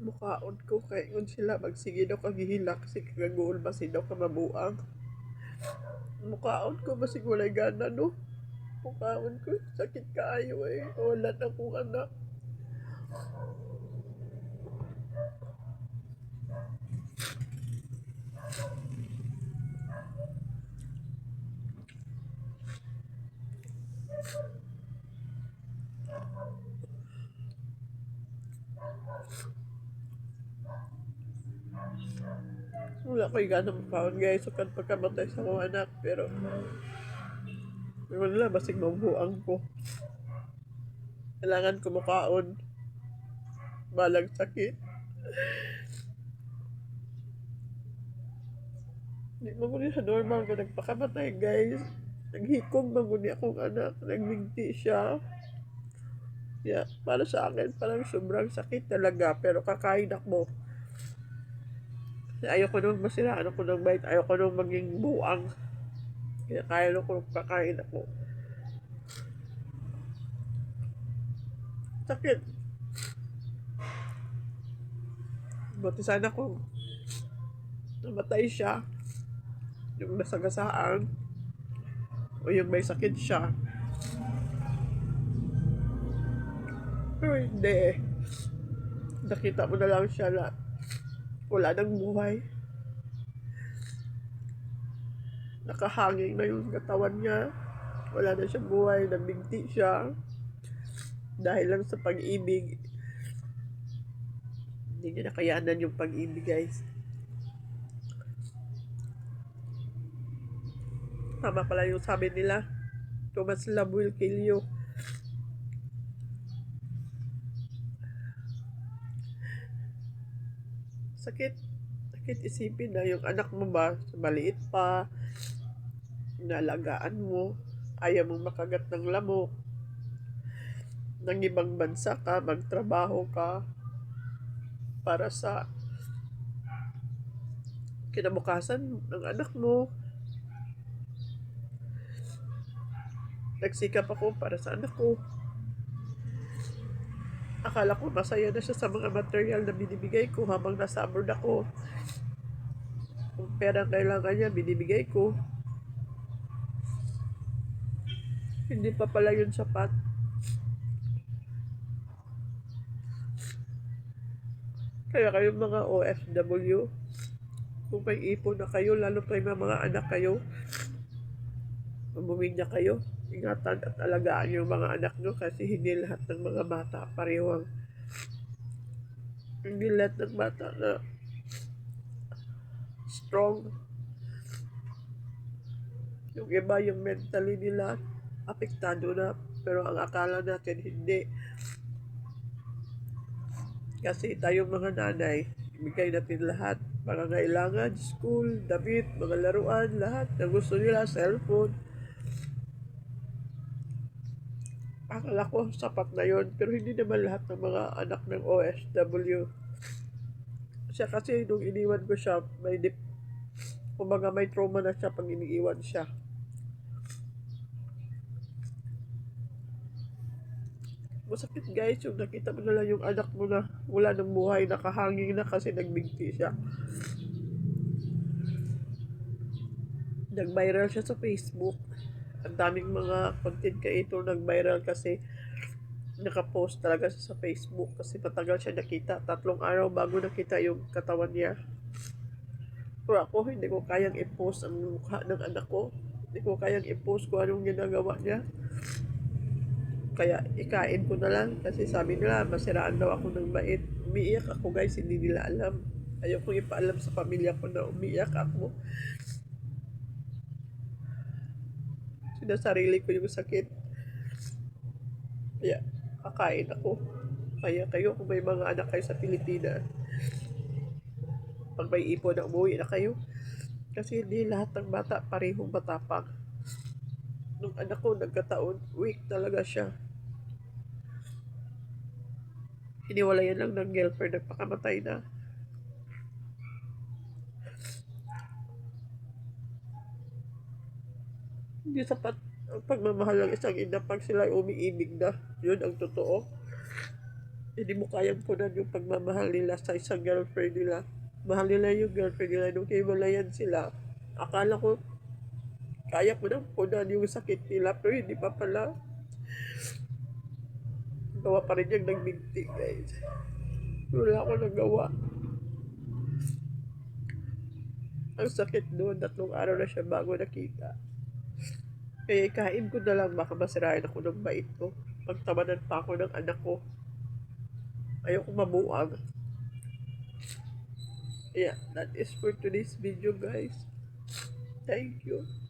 Mukaon ko kay ngon sila magsige daw kaghihilak kasi kagagool ba si daw ka mabuang. Mukaon ko basig walay gana no. Mukaon ko sakit kaayo eh. Wala na akong anak. Wala ko'y gana mukaon guys. So kan pagkamatay sa akong anak. Pero wala basig mabuang ko. Kailangan ko mukaon. Balag sakit. Di mo guni sa normal ko nagpakamatay guys. Naghikog maguni akong anak. Nagbigti siya. Yeah, para sa akin, parang sobrang sakit talaga. Pero kakain ako. Ayoko nung masiraan ako ng bite. Ayoko nung maging buang. Kaya kaya ko kakain ako. Sakit. Buti sana kung namatay siya. Yung nasagasaan. O yung may sakit siya. Pero hindi eh. Nakita mo na lang siya na wala nang buhay. Nakahanging na yung katawan niya. Wala na siyang buhay. Nabigti siya. Dahil lang sa pag-ibig. Hindi niya nakayanan yung pag-ibig guys. Tama pala yung sabi nila. Too much love will kill you. Sakit. Sakit isipin na yung anak mo ba, maliit pa, inalagaan mo, ayaw mong makagat ng lamok, ng ibang bansa ka, magtrabaho ka, para sa kinabukasan ng anak mo. Nagsikap ako para sa anak ko. Akala ko masaya na siya sa mga material na binibigay ko habang nasa abroad ako. Kung pera kailangan niya, binibigay ko. Hindi pa pala yun sapat. Kaya kayong mga OFW, kung may ipon na kayo, lalo pa yung mga anak kayo, umuwi na kayo, ingatan at alagaan yung mga anak nyo kasi hindi lahat ng mga bata parehong. Hindi lahat ng bata na strong. Yung iba yung mentally nila apektado na, pero ang akala natin hindi. Kasi tayong mga nanay, ibigay natin lahat. Pangangailangan, school, damit, mga laruan, lahat na gusto nila, cellphone. Akala ko sapat na yon, pero hindi naman lahat ng mga anak ng OFW. Siya kasi nung iniwan ko siya, kumbaga may trauma na siya pag iniiwan siya. Masakit guys, yung nakita mo na lang yung anak mo na wala ng buhay, nakahanging na kasi nagbigti siya. Nag-viral siya sa Facebook. Ang daming mga content creator nag-viral kasi nakapost talaga siya sa Facebook kasi matagal siya nakita. 3 araw bago nakita yung katawan niya. Pero ako, hindi ko kayang i-post ang mukha ng anak ko. Hindi ko kayang i-post kung anong ginagawa niya. Kaya ikain ko na lang kasi sabi nila masiraan daw ako ng bait. Umiiyak ako guys, hindi nila alam. Ayaw kong ipaalam sa pamilya ko na umiiyak ako. Sinasarili ko yung sakit. Kaya kakain ako. Kaya kayo kung may mga anak kayo sa Pilipinas, pag may ipon na umuwi na kayo. Kasi hindi lahat ng bata parehong matapang. Nung anak ko nagkataon, weak talaga siya. Hiniwalayan lang ng girlfriend, nagpakamatay na. Hindi sapat ang pagmamahal ng isang ina pag sila umiibig na. Yun ang totoo. Hindi mo kayang punan yung pagmamahal nila sa isang girlfriend nila. Mahal nila yung girlfriend nila nung hiwalayan sila. Akala ko kaya ko nang punan yung sakit nila pero hindi pa pala. Gawa pa rin yung nagbigti guys. Wala ako nagawa. Ang sakit doon, 3 araw na siya bago nakita. Kaya ikain ko na lang, baka masirahin ako ng bait ko. Pagtamanan pa ako ng anak ko. Ayoko mabuang. Yeah, that is for today's video guys. Thank you.